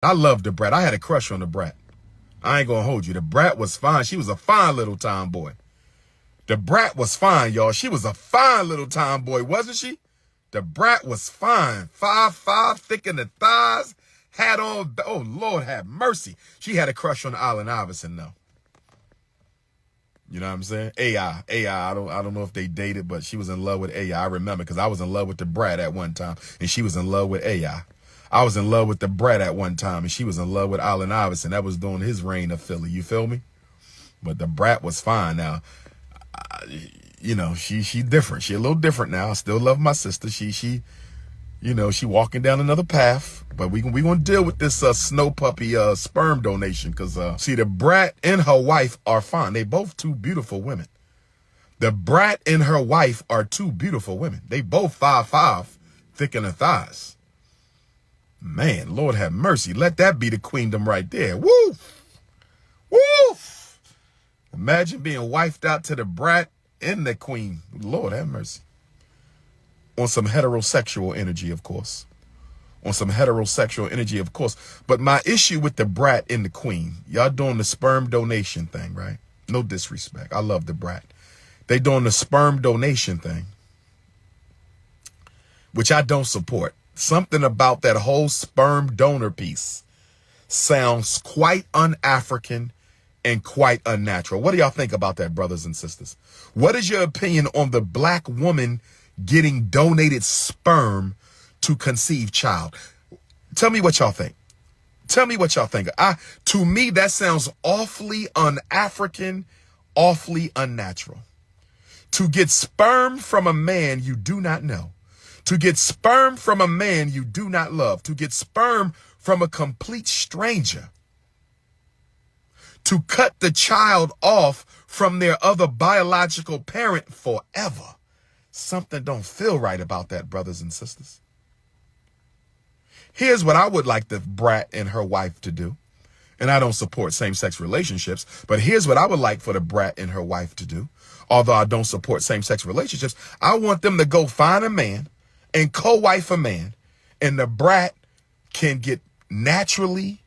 I loved the brat. I had a crush on the brat. I ain't gonna hold you. The brat was fine. She was a fine little tomboy. The brat was fine, y'all. She was a fine little tomboy, wasn't she? The brat was fine. 5'5", thick in the thighs. Had on, oh, Lord have mercy. She had a crush on Allen Iverson, though. You know what I'm saying? AI. I don't know if they dated, but she was in love with AI. I remember because I was in love with the brat at one time, and she was in love with AI. I was in love with the brat at one time, and she was in love with Allen Iverson. That was during his reign of Philly. You feel me? But the brat was fine. Now, you know, she different. She a little different now. I still love my sister. She you know, she walking down another path. But we gonna deal with this snow puppy sperm donation because see, the brat and her wife are fine. They both two beautiful women. The brat and her wife are two beautiful women. They both 5'5", thick in the thighs. Man, Lord have mercy. Let that be the queendom right there. Woo! Woo! Imagine being wifed out to the brat and the queen. Lord have mercy. On some heterosexual energy, of course. On some heterosexual energy, of course. But my issue with the brat and the queen, y'all doing the sperm donation thing, right? No disrespect. I love the brat. They doing the sperm donation thing, which I don't support. Something about that whole sperm donor piece sounds quite un-African and quite unnatural. What do y'all think about that, brothers and sisters? What is your opinion on the black woman getting donated sperm to conceive child? Tell me what y'all think. Tell me what y'all think. To me, that sounds awfully un-African, awfully unnatural. To get sperm from a man you do not know. To get sperm from a man you do not love. To get sperm from a complete stranger. To cut the child off from their other biological parent forever. Something don't feel right about that, brothers and sisters. Here's what I would like the brat and her wife to do. And I don't support same-sex relationships, but here's what I would like for the brat and her wife to do. Although I don't support same-sex relationships, I want them to go find a man and co-wife a man, and the brat can get naturally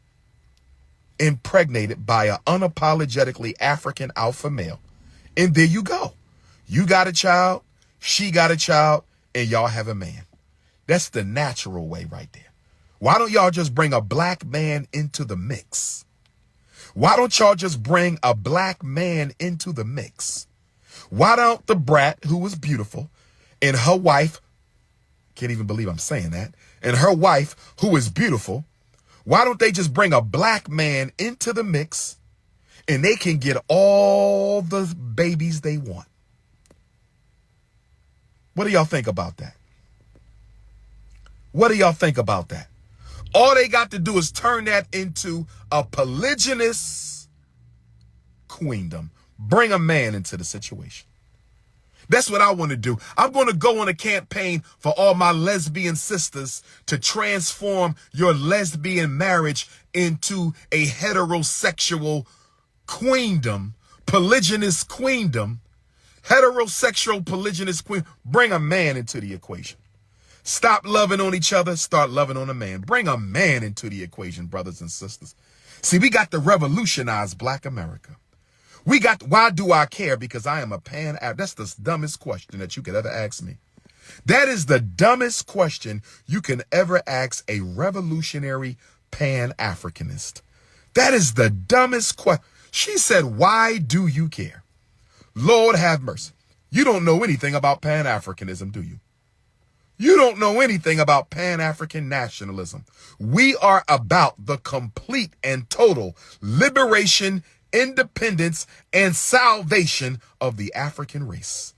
impregnated by an unapologetically African alpha male. And there you go. You got a child, she got a child, and y'all have a man. That's the natural way right there. Why don't y'all just bring a black man into the mix? Why don't y'all just bring a black man into the mix? Why don't the brat, who was beautiful, and her wife, can't even believe I'm saying that, and her wife, who is beautiful, why don't they just bring a black man into the mix and they can get all the babies they want? What do y'all think about that? What do y'all think about that? All they got to do is turn that into a polygynous queendom. Bring a man into the situation. That's what I want to do. I'm going to go on a campaign for all my lesbian sisters to transform your lesbian marriage into a heterosexual queendom, polygynous queendom, heterosexual polygynous queen. Bring a man into the equation. Stop loving on each other. Start loving on a man. Bring a man into the equation, brothers and sisters. See, we got to revolutionize Black America. Why do I care? Because I am a That's the dumbest question that you could ever ask me. That is the dumbest question you can ever ask a revolutionary Pan-Africanist. That is the dumbest question. She said, why do you care? Lord have mercy. You don't know anything about Pan-Africanism, do you? You don't know anything about Pan-African nationalism. We are about the complete and total liberation, independence, and salvation of the African race.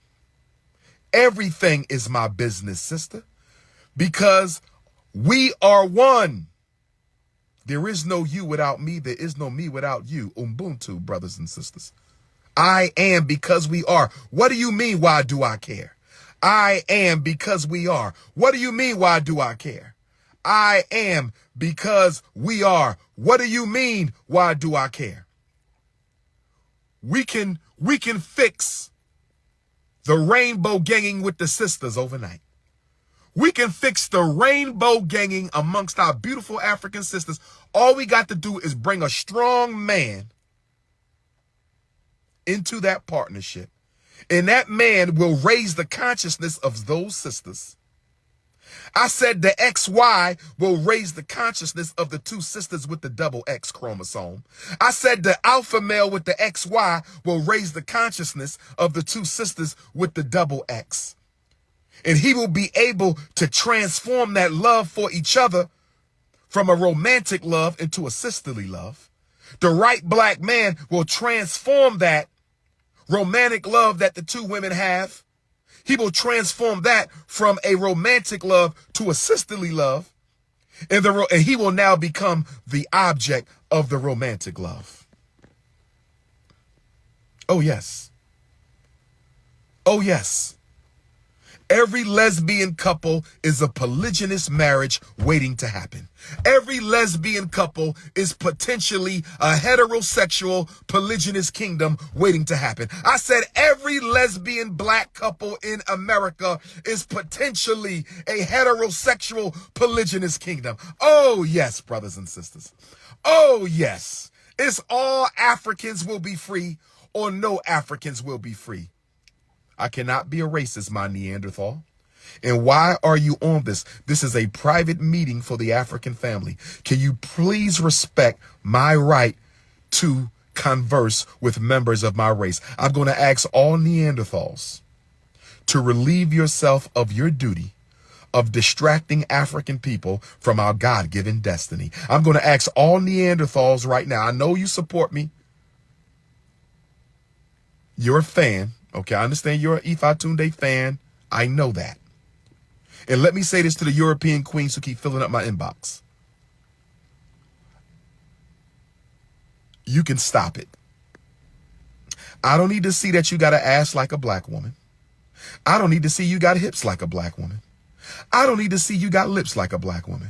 Everything is my business, sister, because we are one. There is no you without me. There is no me without you. Ubuntu, brothers and sisters. I am because we are. What do you mean, why do I care? I am because we are. What do you mean, why do I care? I am because we are. What do you mean, why do I care? We can fix the rainbow ganging with the sisters overnight. We can fix the rainbow ganging amongst our beautiful African sisters. All we got to do is bring a strong man into that partnership. And that man will raise the consciousness of those sisters. I said the XY will raise the consciousness of the two sisters with the double X chromosome. I said the alpha male with the XY will raise the consciousness of the two sisters with the double X. And he will be able to transform that love for each other from a romantic love into a sisterly love. The right black man will transform that romantic love that the two women have. He will transform that from a romantic love to a sisterly love. And he will now become the object of the romantic love. Oh, yes. Oh, yes. Every lesbian couple is a polygynous marriage waiting to happen. Every lesbian couple is potentially a heterosexual polygynous kingdom waiting to happen. I said every lesbian black couple in America is potentially a heterosexual polygynous kingdom. Oh, yes, brothers and sisters. Oh, yes. It's all Africans will be free or no Africans will be free. I cannot be a racist, my Neanderthal. And why are you on this? This is a private meeting for the African family. Can you please respect my right to converse with members of my race? I'm going to ask all Neanderthals to relieve yourself of your duty of distracting African people from our God-given destiny. I'm going to ask all Neanderthals right now. I know you support me. You're a fan. Okay, I understand you're an Ifa Tunde fan. I know that. And let me say this to the European queens who keep filling up my inbox. You can stop it. I don't need to see that you got an ass like a black woman. I don't need to see you got hips like a black woman. I don't need to see you got lips like a black woman.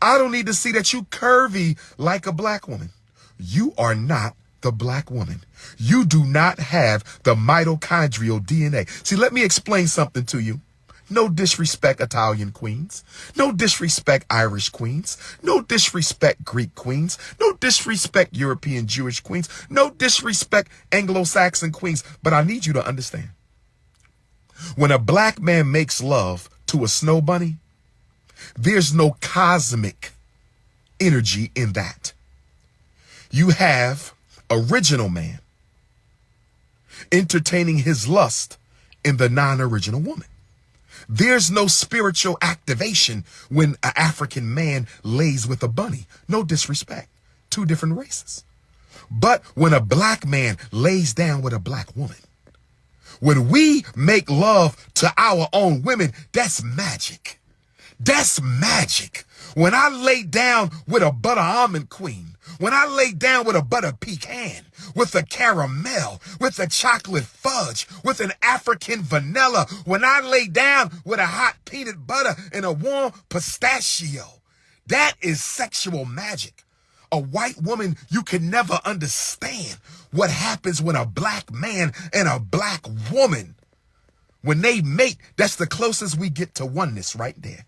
I don't need to see that you curvy like a black woman. You are not the black woman. You do not have the mitochondrial DNA. See, let me explain something to you. No disrespect, Italian queens. No disrespect, Irish queens. No disrespect, Greek queens. No disrespect, European Jewish queens. No disrespect, Anglo-Saxon queens. But I need you to understand. When a black man makes love to a snow bunny, there's no cosmic energy in that. You have original man entertaining his lust in the non-original woman. There's no spiritual activation when an African man lays with a bunny. No disrespect. Two different races. But when a black man lays down with a black woman, when we make love to our own women, that's magic. That's magic. When I lay down with a butter almond queen, when I lay down with a butter pecan, with a caramel, with a chocolate fudge, with an African vanilla, when I lay down with a hot peanut butter and a warm pistachio, that is sexual magic. A white woman, you can never understand what happens when a black man and a black woman, when they mate, that's the closest we get to oneness right there.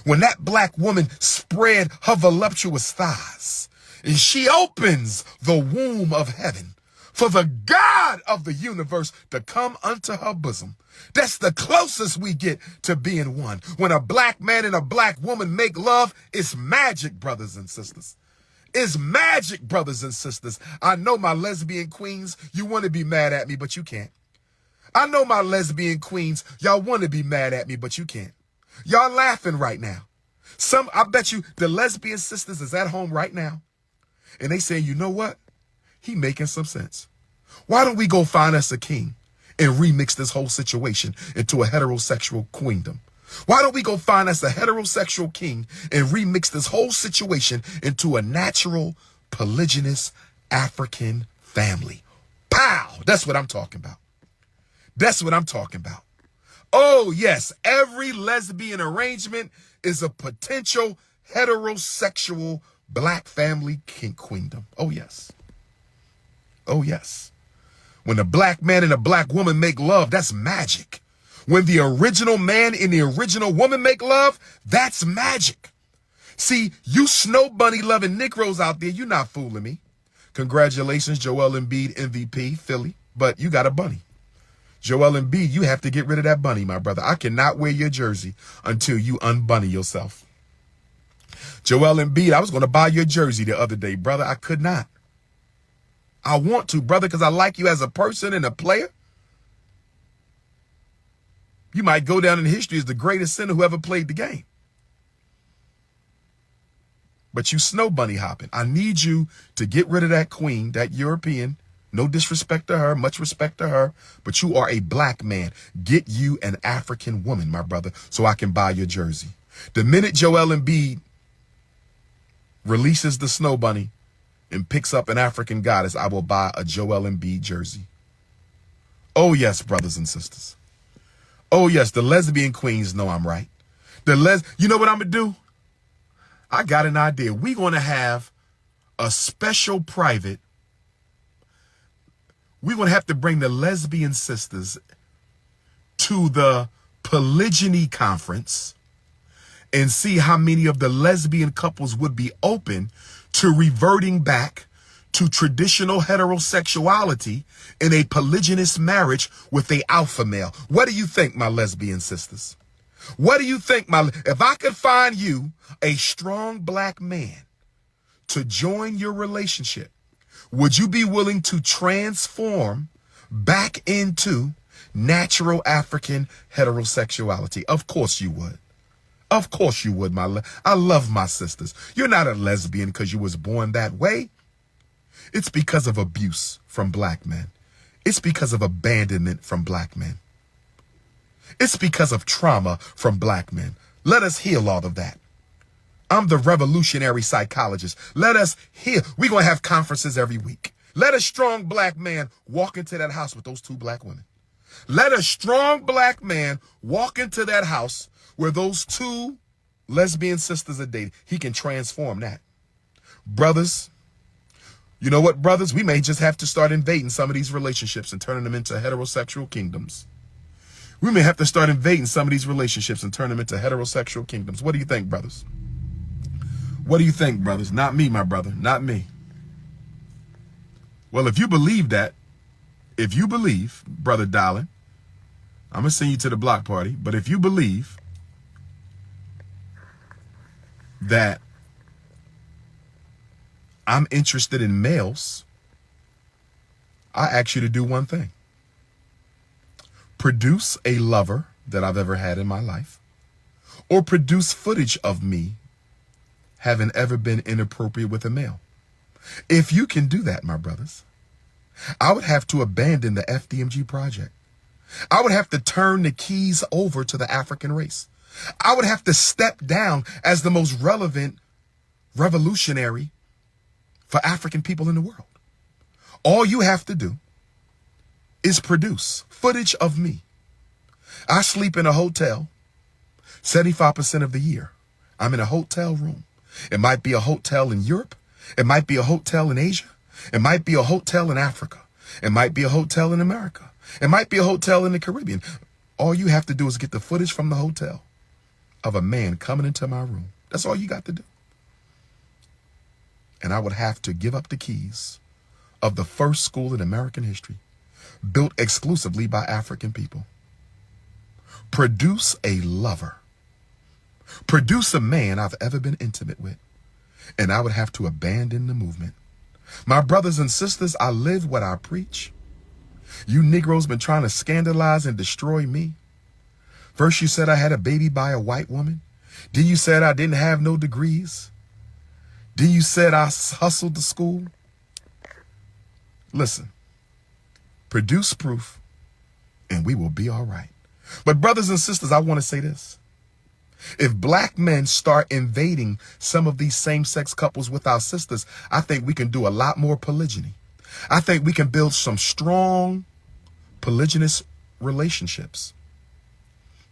When that black woman spread her voluptuous thighs, and she opens the womb of heaven for the God of the universe to come unto her bosom. That's the closest we get to being one. When a black man and a black woman make love, it's magic, brothers and sisters. It's magic, brothers and sisters. I know my lesbian queens, you want to be mad at me, but you can't. I know my lesbian queens, y'all want to be mad at me, but you can't. Y'all laughing right now. I bet you the lesbian sisters is at home right now. And they saying, you know what? He making some sense. Why don't we go find us a king and remix this whole situation into a heterosexual queendom? Why don't we go find us a heterosexual king and remix this whole situation into a natural, polygynous African family? Pow! That's what I'm talking about. That's what I'm talking about. Oh, yes. Every lesbian arrangement is a potential heterosexual black family queendom. Oh, yes. Oh, yes. When a black man and a black woman make love, that's magic. When the original man and the original woman make love, that's magic. See, you snow bunny loving Negroes out there, you're not fooling me. Congratulations, Joel Embiid, MVP, Philly, but you got a bunny. Joel Embiid, you have to get rid of that bunny, my brother. I cannot wear your jersey until you unbunny yourself. Joel Embiid, I was going to buy your jersey the other day, brother. I could not. I want to, brother, because I like you as a person and a player. You might go down in history as the greatest sinner who ever played the game. But you snow bunny hopping. I need you to get rid of that queen, that European. No disrespect to her, much respect to her, but you are a black man. Get you an African woman, my brother, so I can buy your jersey. The minute Joel Embiid releases the snow bunny and picks up an African goddess, I will buy a Joel Embiid jersey. Oh, yes, brothers and sisters. Oh, yes, the lesbian queens know I'm right. You know what I'm going to do? I got an idea. We're going to have a special private. We're going to have to bring the lesbian sisters to the polygyny conference and see how many of the lesbian couples would be open to reverting back to traditional heterosexuality in a polygynous marriage with a alpha male. What do you think, my lesbian sisters? What do you think, if I could find you a strong black man to join your relationship, would you be willing to transform back into natural African heterosexuality? Of course you would. Of course you would, I love my sisters. You're not a lesbian because you was born that way. It's because of abuse from black men. It's because of abandonment from black men. It's because of trauma from black men. Let us heal all of that. I'm the revolutionary psychologist. Let us heal. We're going to have conferences every week. Let a strong black man walk into that house with those two black women. Let a strong black man walk into that house where those two lesbian sisters are dating. He can transform that. Brothers, you know what, brothers? We may just have to start invading some of these relationships and turning them into heterosexual kingdoms. We may have to start invading some of these relationships and turn them into heterosexual kingdoms. What do you think, brothers? What do you think, brothers? Not me, my brother. Not me. Well, if you believe that, brother darling, I'm going to send you to the block party. But if you believe that I'm interested in males, I ask you to do one thing. Produce a lover that I've ever had in my life, or produce footage of me having ever been inappropriate with a male. If you can do that, my brothers, I would have to abandon the FDMG project. I would have to turn the keys over to the African race. I would have to step down as the most relevant revolutionary for African people in the world. All you have to do is produce footage of me. I sleep in a hotel 75% of the year. I'm in a hotel room. It might be a hotel in Europe. It might be a hotel in Asia. It might be a hotel in Africa. It might be a hotel in America. It might be a hotel in the Caribbean. All you have to do is get the footage from the hotel of a man coming into my room. That's all you got to do. And I would have to give up the keys of the first school in American history, built exclusively by African people. Produce a lover. Produce a man I've ever been intimate with. And I would have to abandon the movement. My brothers and sisters, I live what I preach. You Negroes been trying to scandalize and destroy me. First you said I had a baby by a white woman. Then you said I didn't have no degrees. Then you said I hustled to school. Listen, produce proof and we will be all right. But brothers and sisters, I want to say this. If black men start invading some of these same-sex couples with our sisters, I think we can do a lot more polygyny. I think we can build some strong polygynous relationships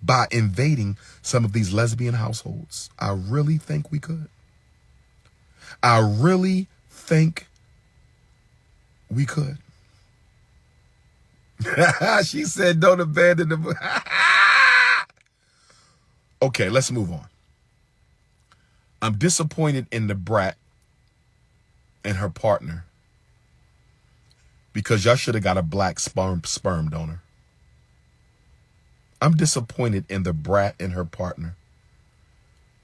by invading some of these lesbian households. I really think we could. I really think we could. She said, don't abandon the Okay, let's move on. I'm disappointed in the brat and her partner because y'all should have got a black sperm donor. I'm disappointed in the brat and her partner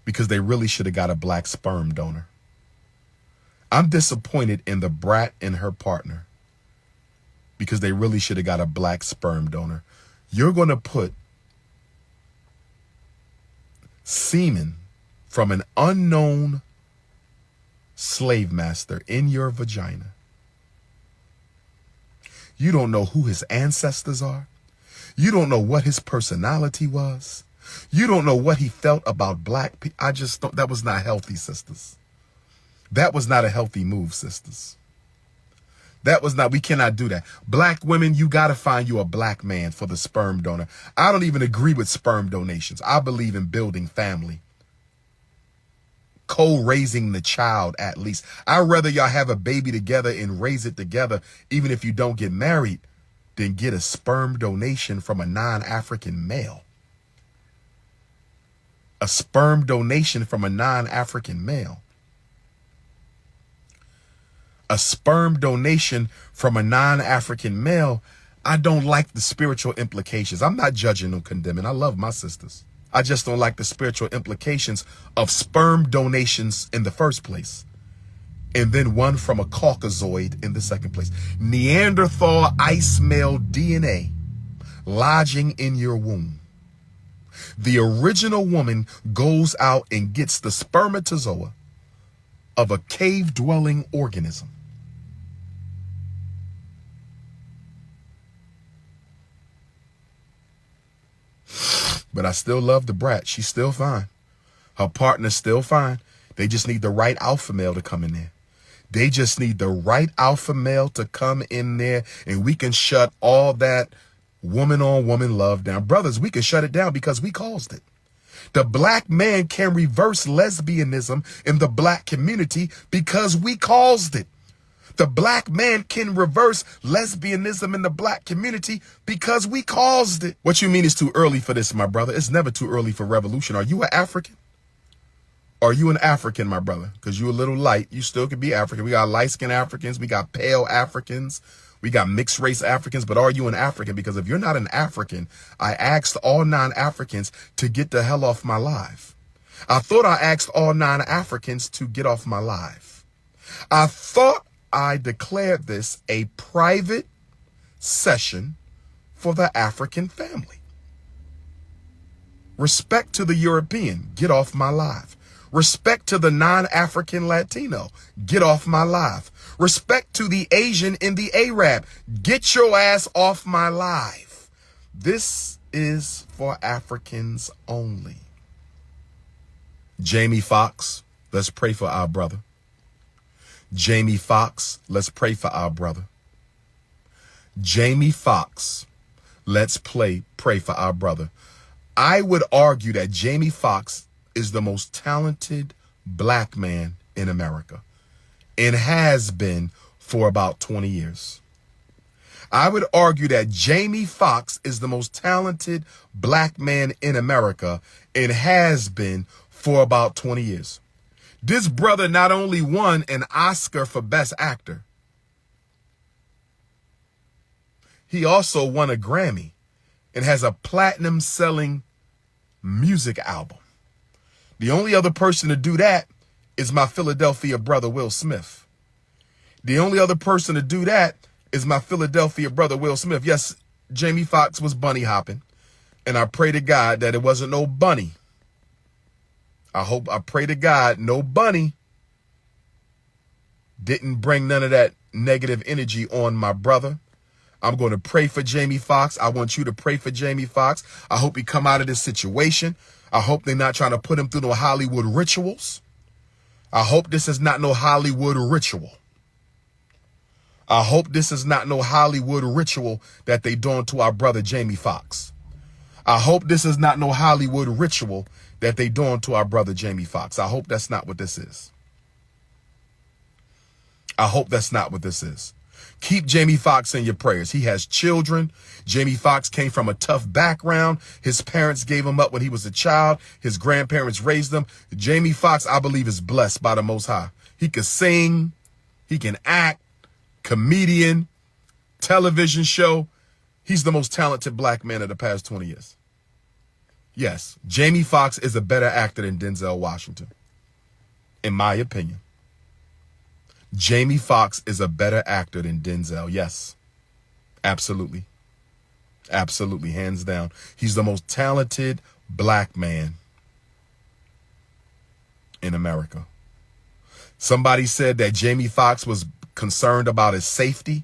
because they really should have got a black sperm donor. I'm disappointed in the brat and her partner because they really should have got a black sperm donor. You're going to put semen from an unknown slave master in your vagina. You don't know who his ancestors are. You don't know what his personality was. You don't know what he felt about black people. I just thought that was not healthy, sisters. That was not a healthy move, sisters. That was not, we cannot do that. Black women, you got to find you a black man for the sperm donor. I don't even agree with sperm donations. I believe in building family. Co-raising the child, at least. I'd rather y'all have a baby together and raise it together, even if you don't get married, than get a sperm donation from a non-African male. A sperm donation from a non-African male. A sperm donation from a non-African male. I don't like the spiritual implications. I'm not judging or condemning. I love my sisters. I just don't like the spiritual implications of sperm donations in the first place. And then one from a Caucasoid in the second place. Neanderthal ice male DNA lodging in your womb. The original woman goes out and gets the spermatozoa of a cave-dwelling organism. But I still love the brat. She's still fine. Her partner's still fine. They just need the right alpha male to come in there. They just need the right alpha male to come in there, and we can shut all that woman on woman love down. Brothers, we can shut it down because we caused it. The black man can reverse lesbianism in the black community because we caused it. The black man can reverse lesbianism in the black community because we caused it. What you mean it's too early for this, my brother? It's never too early for revolution. Are you an African? Are you an African, my brother? Because you're a little light. You still could be African. We got light-skinned Africans. We got pale Africans. We got mixed race Africans. But are you an African? Because if you're not an African, I asked all non-Africans to get the hell off my live. I thought I asked all non-Africans to get off my live. I thought I declared this a private session for the African family. Respect to the European, get off my live. Respect to the non-African Latino, get off my live. Respect to the Asian and the Arab, get your ass off my live. This is for Africans only. Jamie Foxx, let's pray for our brother. Jamie Foxx, let's pray for our brother. Jamie Foxx, let's pray for our brother. I would argue that Jamie Foxx is the most talented black man in America and has been for about 20 years. I would argue that Jamie Foxx is the most talented black man in America and has been for about 20 years. This brother not only won an Oscar for Best Actor, he also won a Grammy and has a platinum-selling music album. The only other person to do that is my Philadelphia brother, Will Smith. The only other person to do that is my Philadelphia brother, Will Smith. Yes, Jamie Foxx was bunny hopping, and I pray to God that it wasn't no bunny. I pray to God no bunny didn't bring none of that negative energy on my brother. I'm going to pray for Jamie Foxx. I want you to pray for Jamie Foxx. I hope he come out of this situation. I hope they're not trying to put him through no Hollywood rituals. I hope this is not no Hollywood ritual. I hope this is not no Hollywood ritual that they doing to our brother Jamie Foxx. I hope this is not no Hollywood ritual that they doing to our brother Jamie Foxx. I hope that's not what this is. I hope that's not what this is. Keep Jamie Foxx in your prayers. He has children. Jamie Foxx came from a tough background. His parents gave him up when he was a child. His grandparents raised him. Jamie Foxx, I believe, is blessed by the Most High. He can sing. He can act. Comedian. Television show. He's the most talented black man of the past 20 years. Yes, Jamie Foxx is a better actor than Denzel Washington, in my opinion. Jamie Foxx is a better actor than Denzel. Yes, absolutely. Absolutely, hands down. He's the most talented black man in America. Somebody said that Jamie Foxx was concerned about his safety.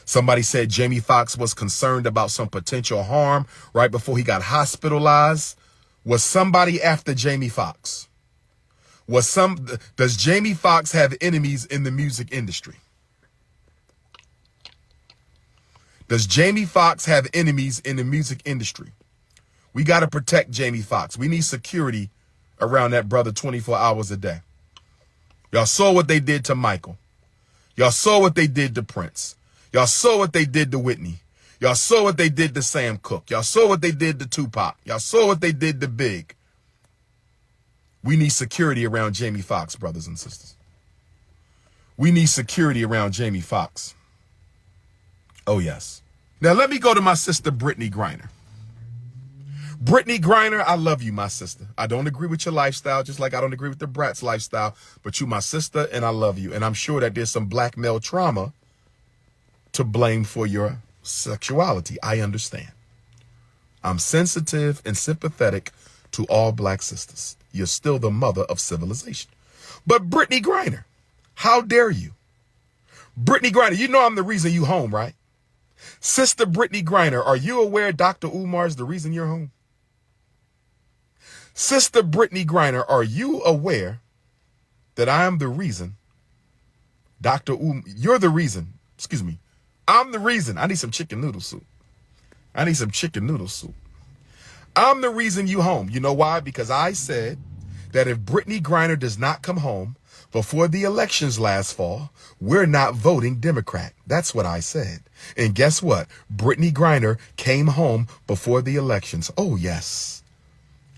Somebody said Jamie Foxx was concerned about some potential harm right before he got hospitalized. Was somebody after Jamie Foxx? Does Jamie Foxx have enemies in the music industry? Does Jamie Foxx have enemies in the music industry? We got to protect Jamie Foxx. We need security around that brother 24 hours a day. Y'all saw what they did to Michael. Y'all saw what they did to Prince. Y'all saw what they did to Whitney. Y'all saw what they did to Sam Cooke. Y'all saw what they did to Tupac. Y'all saw what they did to Big. We need security around Jamie Foxx, brothers and sisters. We need security around Jamie Foxx. Oh, yes. Now, let me go to my sister, Brittany Griner. Brittany Griner, I love you, my sister. I don't agree with your lifestyle, just like I don't agree with the Brat's lifestyle, but you my sister, and I love you. And I'm sure that there's some black male trauma to blame for your sexuality. I understand. I'm sensitive and sympathetic to all black sisters. You're still the mother of civilization. But Brittany Griner, how dare you? Brittany Griner, you know I'm the reason you home, right? Sister Brittany Griner, are you aware Dr. Umar is the reason you're home? Sister Brittany Griner, are you aware that I am the reason you're the reason, excuse me, I'm the reason. I need some chicken noodle soup. I'm the reason you home. You know why? Because I said that if Brittany Griner does not come home before the elections last fall, we're not voting Democrat. That's what I said. And guess what? Brittany Griner came home before the elections. Oh, yes.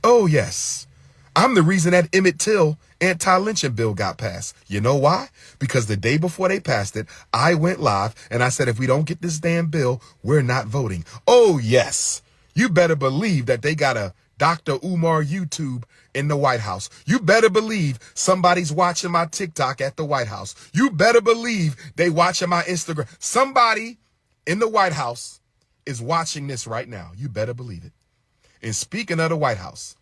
Oh, yes. I'm the reason that Emmett Till anti-lynching bill got passed. You know why? Because the day before they passed it, I went live and I said, if we don't get this damn bill, we're not voting. Oh, yes. You better believe that they got a Dr. Umar YouTube in the White House. You better believe somebody's watching my TikTok at the White House. You better believe they watching my Instagram. Somebody in the White House is watching this right now. You better believe it. And speaking of the White House,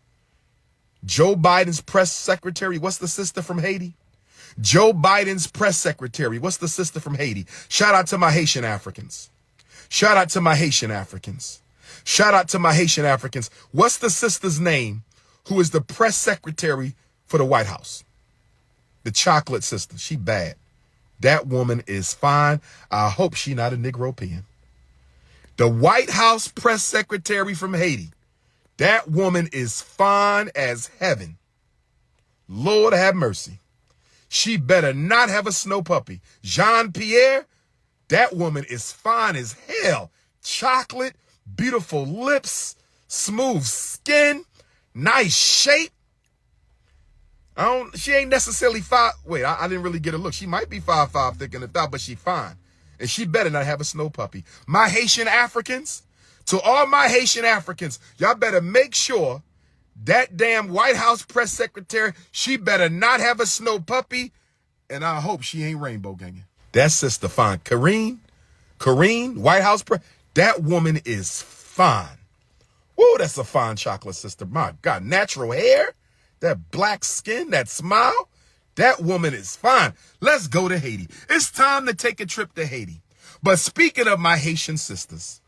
Joe Biden's press secretary, what's the sister from Haiti? Joe Biden's press secretary, what's the sister from Haiti? Shout out to my Haitian Africans. Shout out to my Haitian Africans. Shout out to my Haitian Africans. What's the sister's name who is the press secretary for the White House? The chocolate sister. She bad. That woman is fine. I hope she not a Negropean. The White House press secretary from Haiti. That woman is fine as heaven. Lord have mercy. She better not have a snow puppy. Jean-Pierre, that woman is fine as hell. Chocolate, beautiful lips, smooth skin, nice shape. She ain't necessarily five. Wait, I didn't really get a look. She might be 5'5", thick in the thigh, but she fine. And she better not have a snow puppy. My Haitian Africans, to all my Haitian Africans, y'all better make sure that damn White House press secretary, she better not have a snow puppy, and I hope she ain't rainbow ganging. That sister fine. Karine, White House press, that woman is fine. Whoa, that's a fine chocolate sister. My God, natural hair, that black skin, that smile, that woman is fine. Let's go to Haiti. It's time to take a trip to Haiti. But speaking of my Haitian sisters,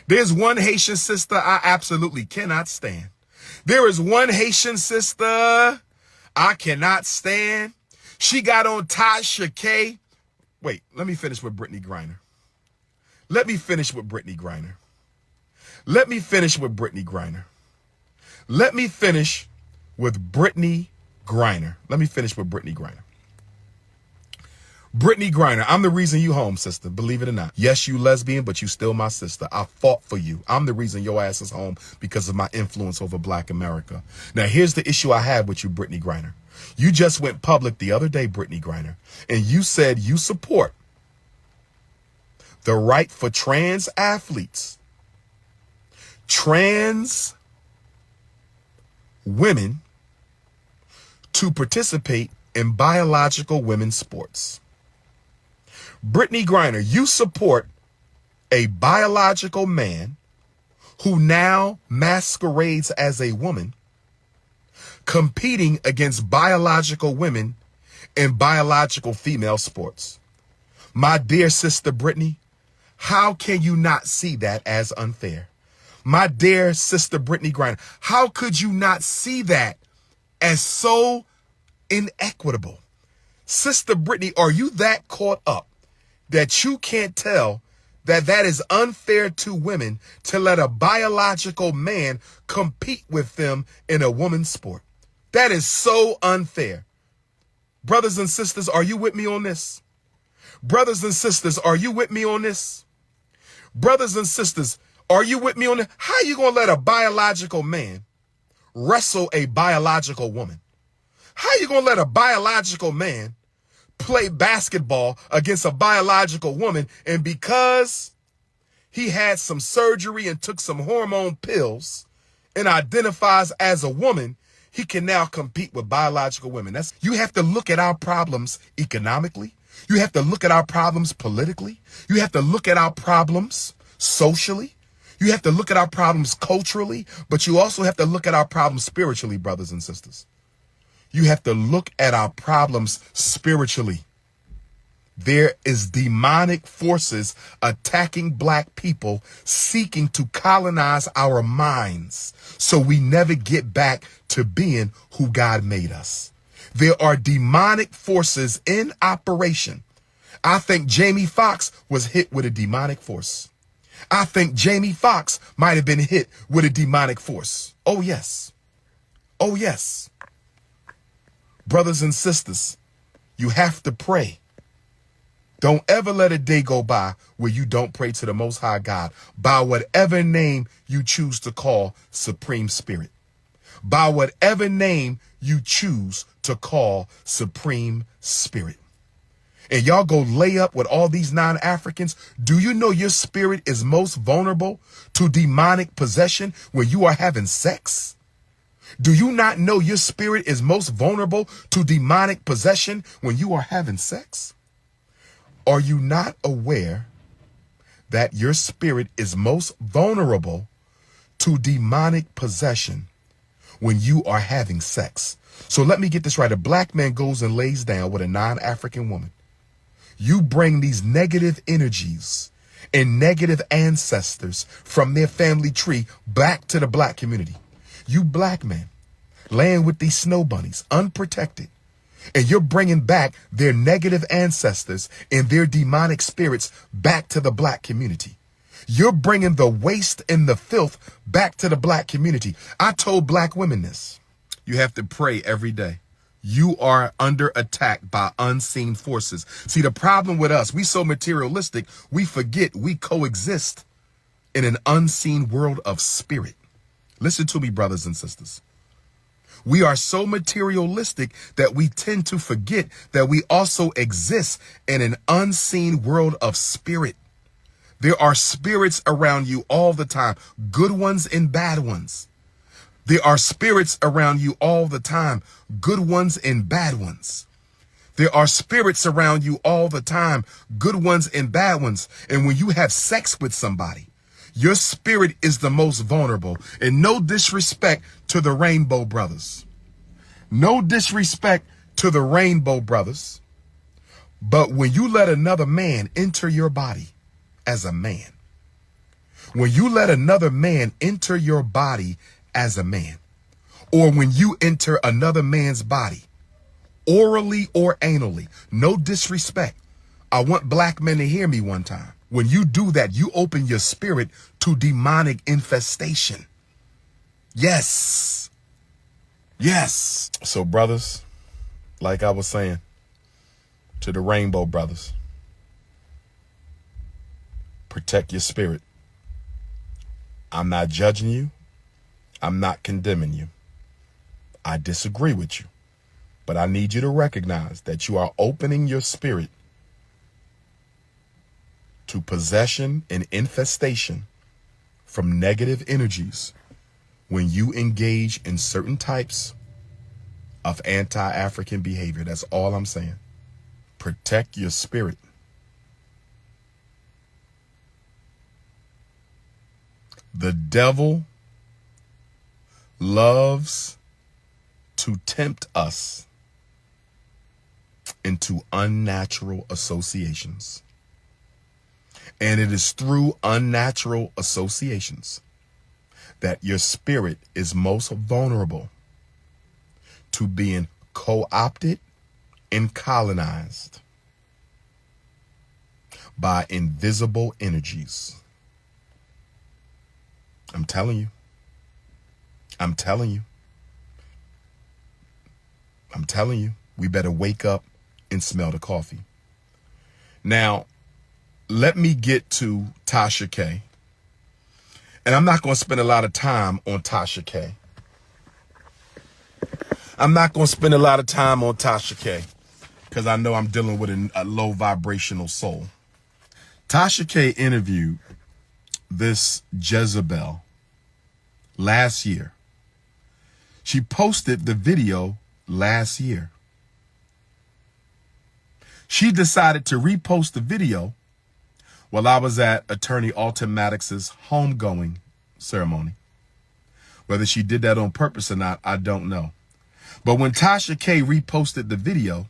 there's one Haitian sister I absolutely cannot stand. There is one Haitian sister I cannot stand. She got on Tasha K. Wait, let me finish with Brittany Griner. Let me finish with Brittany Griner. Let me finish with Brittany Griner. Let me finish with Brittany Griner. Let me finish with Brittany Griner. Brittany Griner, I'm the reason you home, sister. Believe it or not. Yes, you lesbian, but you still my sister. I fought for you. I'm the reason your ass is home because of my influence over Black America. Now, here's the issue I have with you, Brittany Griner. You just went public the other day, Brittany Griner, and you said you support the right for trans athletes, trans women to participate in biological women's sports. Brittany Griner, you support a biological man who now masquerades as a woman competing against biological women in biological female sports. My dear sister Brittany, how can you not see that as unfair? My dear sister Brittany Griner, how could you not see that as so inequitable? Sister Brittany, are you that caught up that you can't tell that that is unfair to women to let a biological man compete with them in a woman's sport? That is so unfair. Brothers and sisters, are you with me on this? Brothers and sisters, are you with me on this? Brothers and sisters, are you with me on this? How are you going to let a biological man wrestle a biological woman? How are you going to let a biological man play basketball against a biological woman, and because he had some surgery and took some hormone pills and identifies as a woman, he can now compete with biological women? You have to look at our problems economically. You have to look at our problems politically. You have to look at our problems socially. You have to look at our problems culturally, but you also have to look at our problems spiritually, brothers and sisters. You have to look at our problems spiritually. There is demonic forces attacking Black people, seeking to colonize our minds so we never get back to being who God made us. There are demonic forces in operation. I think Jamie Foxx was hit with a demonic force. I think Jamie Foxx might have been hit with a demonic force. Oh, yes. Oh, yes. Brothers and sisters, you have to pray. Don't ever let a day go by where you don't pray to the Most High God by whatever name you choose to call Supreme Spirit. By whatever name you choose to call Supreme Spirit. And y'all go lay up with all these non-Africans. Do you know your spirit is most vulnerable to demonic possession when you are having sex? Do you not know your spirit is most vulnerable to demonic possession when you are having sex? Are you not aware that your spirit is most vulnerable to demonic possession when you are having sex? So let me get this right. A Black man goes and lays down with a non-African woman. You bring these negative energies and negative ancestors from their family tree back to the Black community. You Black men laying with these snow bunnies unprotected, and you're bringing back their negative ancestors and their demonic spirits back to the Black community. You're bringing the waste and the filth back to the Black community. I told Black women this. You have to pray every day. You are under attack by unseen forces. See, the problem with us, we so materialistic, we forget we coexist in an unseen world of spirit. Listen to me, brothers and sisters. We are so materialistic that we tend to forget that we also exist in an unseen world of spirit. There are spirits around you all the time, good ones and bad ones. There are spirits around you all the time, good ones and bad ones. There are spirits around you all the time, good ones and bad ones. And when you have sex with somebody, your spirit is the most vulnerable. And no disrespect to the Rainbow Brothers. No disrespect to the Rainbow Brothers. But when you let another man enter your body as a man, when you let another man enter your body as a man, or when you enter another man's body, orally or anally, no disrespect. I want Black men to hear me one time. When you do that, you open your spirit to demonic infestation. Yes. Yes. So brothers, like I was saying, To the Rainbow Brothers, protect your spirit. I'm not judging you. I'm not condemning you. I disagree with you. But I need you to recognize that you are opening your spirit to possession and infestation from negative energies when you engage in certain types of anti-African behavior. That's all I'm saying. Protect your spirit. The devil loves to tempt us into unnatural associations. And it is through unnatural associations that your spirit is most vulnerable to being co-opted and colonized by invisible energies. I'm telling you. I'm telling you. I'm telling you. We better wake up and smell the coffee. Now, let me get to Tasha K. And I'm not going to spend a lot of time on Tasha K. I'm not going to spend a lot of time on Tasha K because I know I'm dealing with a low vibrational soul. Tasha K interviewed this Jezebel last year. She posted the video last year. She decided to repost the video while I was at Attorney Alton Maddox's homegoing ceremony. Whether she did that on purpose or not, I don't know. But when Tasha K reposted the video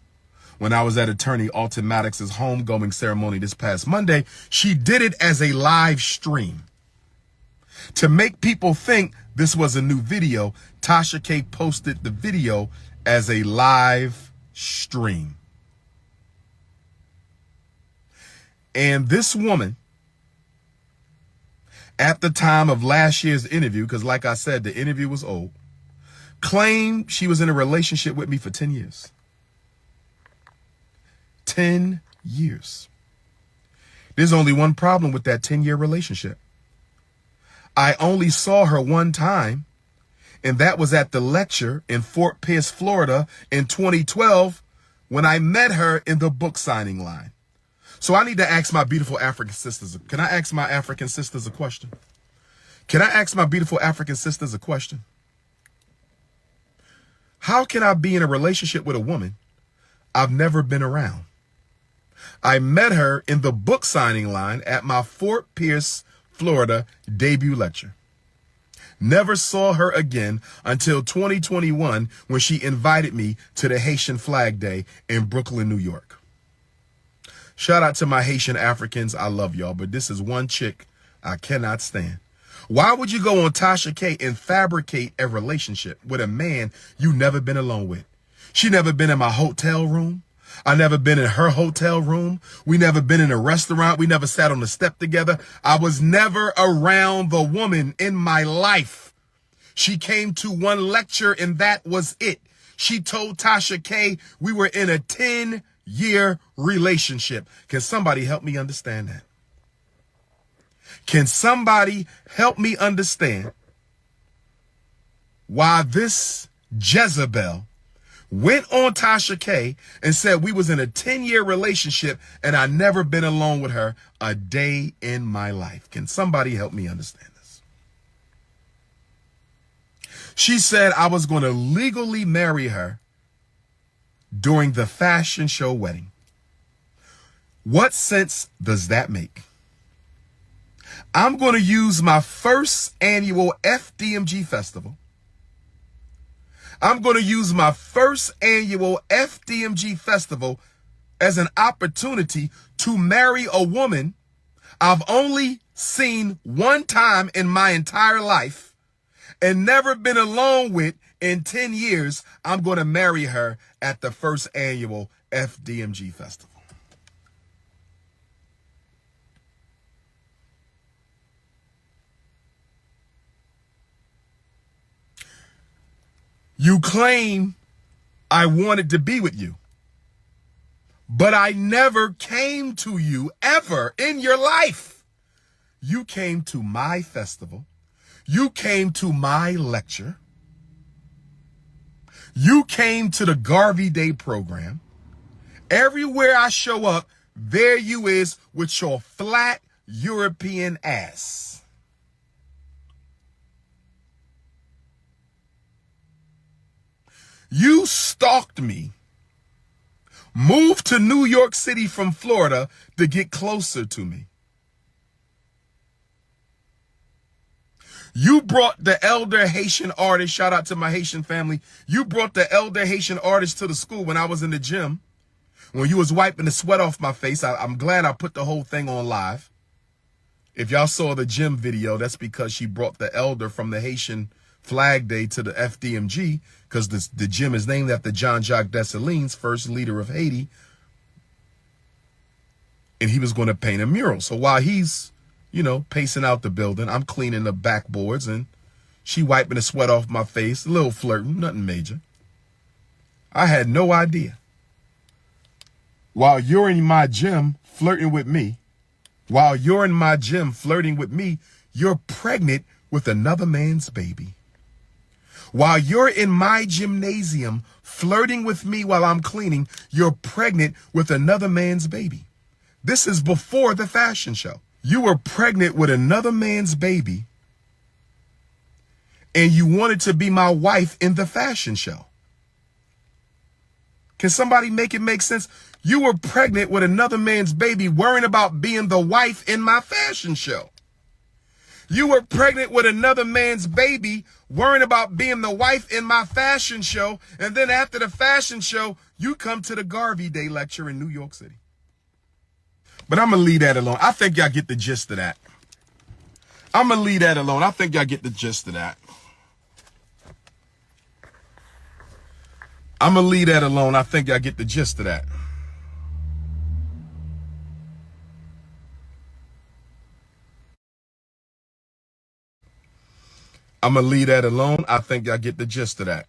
when I was at Attorney Alton Maddox's homegoing ceremony this past Monday, she did it as a live stream. To make people think this was a new video, Tasha K posted the video as a live stream. And this woman, at the time of last year's interview, because like I said, the interview was old, claimed she was in a relationship with me for 10 years. 10 years. There's only one problem with that 10-year relationship. I only saw her one time, and that was at the lecture in Fort Pierce, Florida in 2012 when I met her in the book signing line. So I need to ask my beautiful African sisters. Can I ask my African sisters a question? Can I ask my beautiful African sisters a question? How can I be in a relationship with a woman I've never been around? I met her in the book signing line at my Fort Pierce, Florida debut lecture. Never saw her again until 2021 when she invited me to the Haitian Flag Day in Brooklyn, New York. Shout out to my Haitian Africans. I love y'all, but this is one chick I cannot stand. Why would you go on Tasha K and fabricate a relationship with a man you never been alone with? She never been in my hotel room. I never been in her hotel room. We never been in a restaurant. We never sat on the step together. I was never around the woman in my life. She came to one lecture and that was it. She told Tasha K we were in a 10-year relationship. Can somebody help me understand that? Can somebody help me understand why this Jezebel went on Tasha K and said we was in a 10-year relationship and I never been alone with her a day in my life? Can somebody help me understand this? She said I was going to legally marry her during the fashion show wedding. What sense does that make? I'm going to use my first annual FDMG festival. I'm going to use my first annual FDMG festival as an opportunity to marry a woman I've only seen one time in my entire life and never been alone with in 10 years. I'm going to marry her at the first annual FDMG festival. You claim I wanted to be with you, But I never came to you ever in your life. You came to my festival. You came to my lecture. You came to the Garvey Day program. Everywhere I show up, there you is with your flat European ass. You stalked me, moved to New York City from Florida to get closer to me. You brought the elder Haitian artist, shout out to my Haitian family. You brought the elder Haitian artist to the school when I was in the gym. When you was wiping the sweat off my face, I'm glad I put the whole thing on live. If y'all saw the gym video, that's because she brought the elder from the Haitian Flag Day to the FDMG, because the gym is named after Jean-Jacques Dessalines, first leader of Haiti. And he was going to paint a mural. So while he's, pacing out the building, I'm cleaning the backboards and she wiping the sweat off my face, a little flirting, nothing major. I had no idea. While you're in my gym flirting with me, you're pregnant with another man's baby. While you're in my gymnasium flirting with me while I'm cleaning, you're pregnant with another man's baby. This is before the fashion show. You were pregnant with another man's baby, and you wanted to be my wife in the fashion show. Can somebody make it make sense? You were pregnant with another man's baby, worrying about being the wife in my fashion show. You were pregnant with another man's baby, worrying about being the wife in my fashion show. And then after the fashion show, you come to the Garvey Day lecture in New York City. But I'm going to leave that alone. I think y'all get the gist of that. I'm going to leave that alone. I think y'all get the gist of that. I'm going to leave that alone. I think y'all get the gist of that. I'm going to leave that alone. I think y'all get the gist of that.